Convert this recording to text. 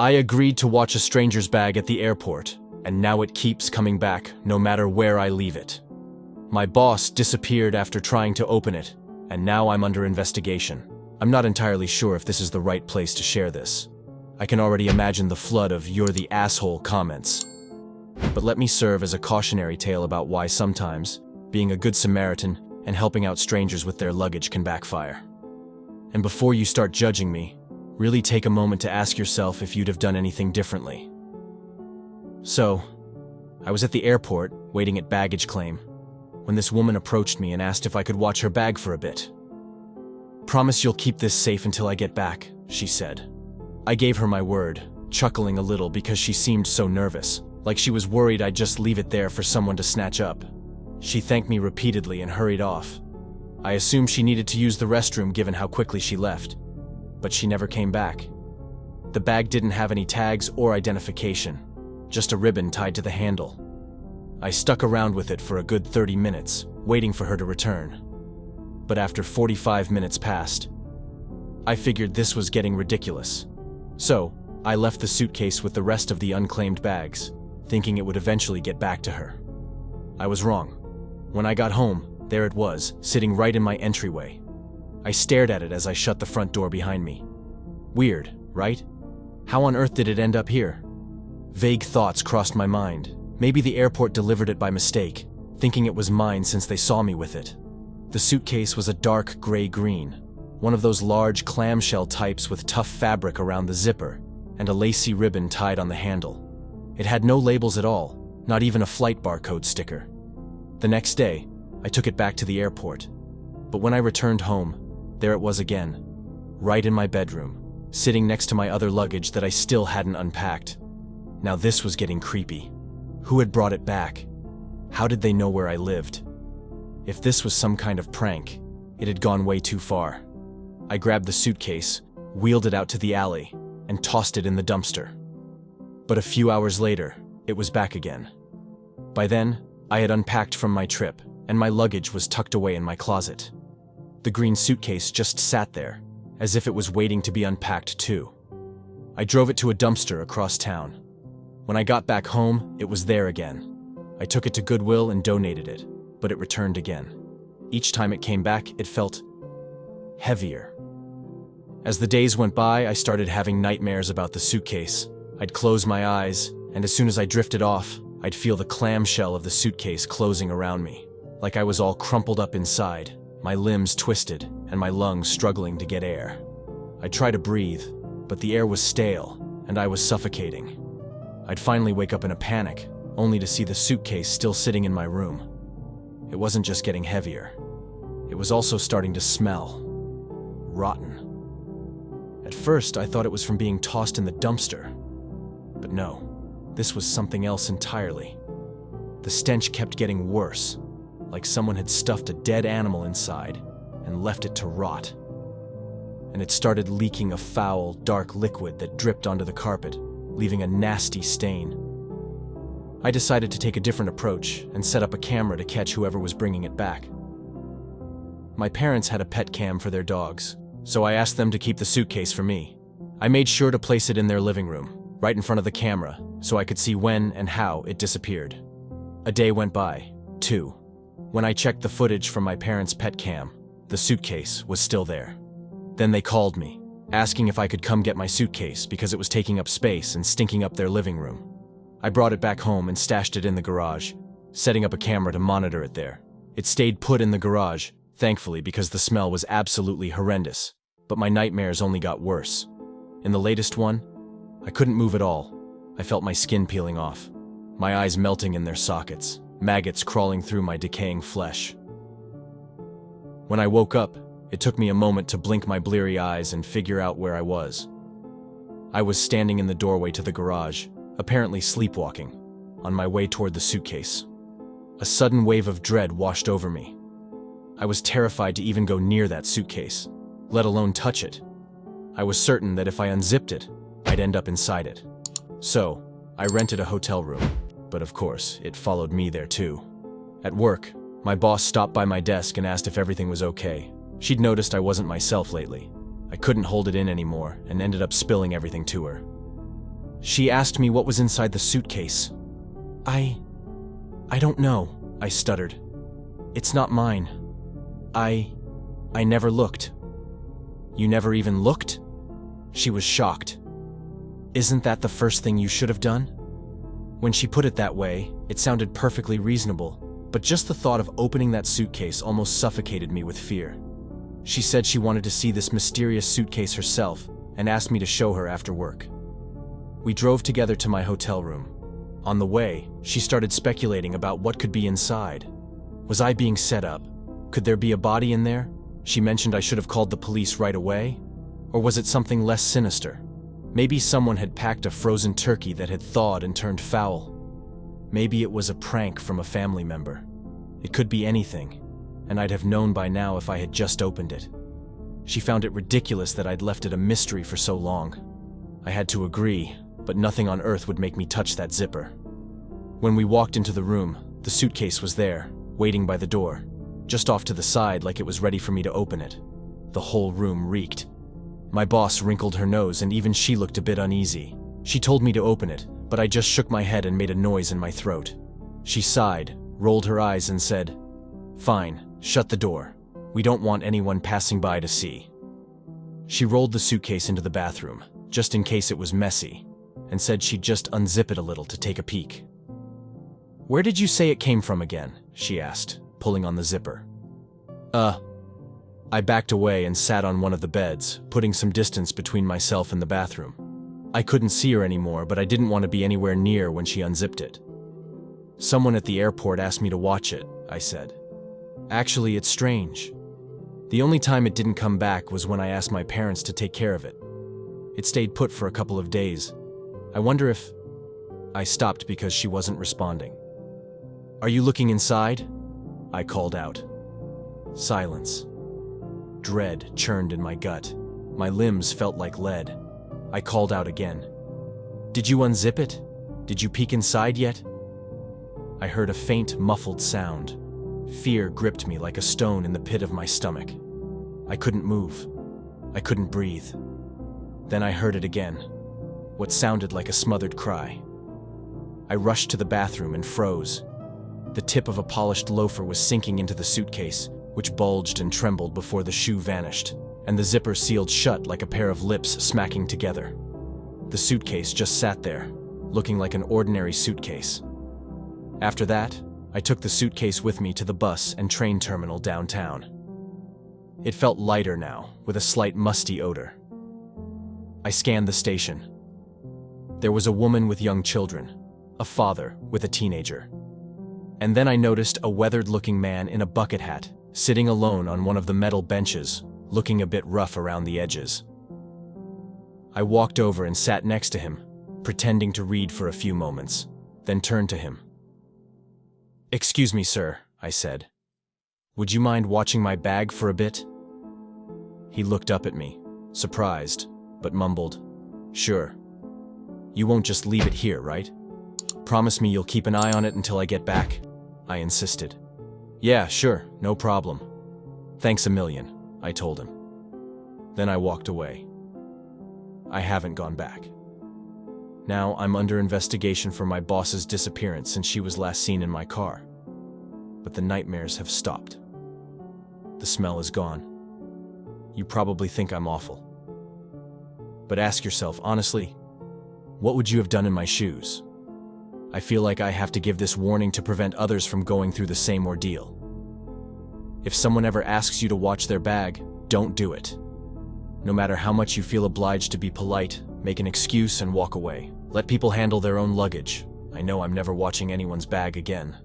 I agreed to watch a stranger's bag at the airport, and now it keeps coming back no matter where I leave it. My boss disappeared after trying to open it, and now I'm under investigation. I'm not entirely sure if this is the right place to share this. I can already imagine the flood of "you're the asshole" comments. But let me serve as a cautionary tale about why sometimes being a good Samaritan and helping out strangers with their luggage can backfire. And before you start judging me, really take a moment to ask yourself if you'd have done anything differently. So, I was at the airport, waiting at baggage claim, when this woman approached me and asked if I could watch her bag for a bit. "Promise you'll keep this safe until I get back," she said. I gave her my word, chuckling a little because she seemed so nervous, like she was worried I'd just leave it there for someone to snatch up. She thanked me repeatedly and hurried off. I assumed she needed to use the restroom given how quickly she left, but she never came back. The bag didn't have any tags or identification, just a ribbon tied to the handle. I stuck around with it for a good 30 minutes, waiting for her to return. But after 45 minutes passed, I figured this was getting ridiculous. So, I left the suitcase with the rest of the unclaimed bags, thinking it would eventually get back to her. I was wrong. When I got home, there it was, sitting right in my entryway. I stared at it as I shut the front door behind me. Weird, right? How on earth did it end up here? Vague thoughts crossed my mind. Maybe the airport delivered it by mistake, thinking it was mine since they saw me with it. The suitcase was a dark gray-green, one of those large clamshell types with tough fabric around the zipper and a lacy ribbon tied on the handle. It had no labels at all, not even a flight barcode sticker. The next day, I took it back to the airport. But when I returned home, there it was again, right in my bedroom, sitting next to my other luggage that I still hadn't unpacked. Now this was getting creepy. Who had brought it back? How did they know where I lived? If this was some kind of prank, it had gone way too far. I grabbed the suitcase, wheeled it out to the alley, and tossed it in the dumpster. But a few hours later, it was back again. By then, I had unpacked from my trip, and my luggage was tucked away in my closet. The green suitcase just sat there, as if it was waiting to be unpacked too. I drove it to a dumpster across town. When I got back home, it was there again. I took it to Goodwill and donated it, but it returned again. Each time it came back, it felt heavier. As the days went by, I started having nightmares about the suitcase. I'd close my eyes, and as soon as I drifted off, I'd feel the clamshell of the suitcase closing around me, like I was all crumpled up inside, my limbs twisted, and my lungs struggling to get air. I'd try to breathe, but the air was stale, and I was suffocating. I'd finally wake up in a panic, only to see the suitcase still sitting in my room. It wasn't just getting heavier. It was also starting to smell rotten. At first, I thought it was from being tossed in the dumpster. But no, this was something else entirely. The stench kept getting worse, like someone had stuffed a dead animal inside and left it to rot. And it started leaking a foul, dark liquid that dripped onto the carpet, leaving a nasty stain. I decided to take a different approach and set up a camera to catch whoever was bringing it back. My parents had a pet cam for their dogs, so I asked them to keep the suitcase for me. I made sure to place it in their living room, right in front of the camera, so I could see when and how it disappeared. A day went by, too. When I checked the footage from my parents' pet cam, the suitcase was still there. Then they called me, asking if I could come get my suitcase because it was taking up space and stinking up their living room. I brought it back home and stashed it in the garage, setting up a camera to monitor it there. It stayed put in the garage, thankfully, because the smell was absolutely horrendous, but my nightmares only got worse. In the latest one, I couldn't move at all. I felt my skin peeling off, my eyes melting in their sockets, maggots crawling through my decaying flesh. When I woke up, it took me a moment to blink my bleary eyes and figure out where I was. I was standing in the doorway to the garage, apparently sleepwalking, on my way toward the suitcase. A sudden wave of dread washed over me. I was terrified to even go near that suitcase, let alone touch it. I was certain that if I unzipped it, I'd end up inside it. So, I rented a hotel room, but of course, it followed me there too. At work, my boss stopped by my desk and asked if everything was okay. She'd noticed I wasn't myself lately. I couldn't hold it in anymore and ended up spilling everything to her. She asked me what was inside the suitcase. I don't know, I stuttered. It's not mine. I never looked. You never even looked? She was shocked. Isn't that the first thing you should have done? When she put it that way, it sounded perfectly reasonable, but just the thought of opening that suitcase almost suffocated me with fear. She said she wanted to see this mysterious suitcase herself and asked me to show her after work. We drove together to my hotel room. On the way, she started speculating about what could be inside. Was I being set up? Could there be a body in there? She mentioned I should have called the police right away? Or was it something less sinister? Maybe someone had packed a frozen turkey that had thawed and turned foul. Maybe it was a prank from a family member. It could be anything, and I'd have known by now if I had just opened it. She found it ridiculous that I'd left it a mystery for so long. I had to agree, but nothing on earth would make me touch that zipper. When we walked into the room, the suitcase was there, waiting by the door, just off to the side like it was ready for me to open it. The whole room reeked. My boss wrinkled her nose and even she looked a bit uneasy. She told me to open it, but I just shook my head and made a noise in my throat. She sighed, rolled her eyes and said, "Fine, shut the door. We don't want anyone passing by to see." She rolled the suitcase into the bathroom, just in case it was messy, and said she'd just unzip it a little to take a peek. "Where did you say it came from again?" she asked, pulling on the zipper. I backed away and sat on one of the beds, putting some distance between myself and the bathroom. I couldn't see her anymore, but I didn't want to be anywhere near when she unzipped it. "Someone at the airport asked me to watch it," I said. "Actually, it's strange. The only time it didn't come back was when I asked my parents to take care of it. It stayed put for a couple of days. I wonder if—" I stopped because she wasn't responding. "Are you looking inside?" I called out. Silence. Dread churned in my gut. My limbs felt like lead. I called out again. "Did you unzip it? Did you peek inside yet?" I heard a faint, muffled sound. Fear gripped me like a stone in the pit of my stomach. I couldn't move. I couldn't breathe. Then I heard it again, what sounded like a smothered cry. I rushed to the bathroom and froze. The tip of a polished loafer was sinking into the suitcase, which bulged and trembled before the shoe vanished, and the zipper sealed shut like a pair of lips smacking together. The suitcase just sat there, looking like an ordinary suitcase. After that, I took the suitcase with me to the bus and train terminal downtown. It felt lighter now, with a slight musty odor. I scanned the station. There was a woman with young children, a father with a teenager. And then I noticed a weathered-looking man in a bucket hat, sitting alone on one of the metal benches, looking a bit rough around the edges. I walked over and sat next to him, pretending to read for a few moments, then turned to him. "Excuse me, sir," I said. "Would you mind watching my bag for a bit?" He looked up at me, surprised, but mumbled, "Sure. You won't just leave it here, right? Promise me you'll keep an eye on it until I get back," I insisted. "Yeah, sure, no problem. Thanks a million," I told him. Then I walked away. I haven't gone back. Now I'm under investigation for my boss's disappearance since she was last seen in my car. But the nightmares have stopped. The smell is gone. You probably think I'm awful. But ask yourself, honestly, what would you have done in my shoes? I feel like I have to give this warning to prevent others from going through the same ordeal. If someone ever asks you to watch their bag, don't do it. No matter how much you feel obliged to be polite, make an excuse and walk away. Let people handle their own luggage. I know I'm never watching anyone's bag again.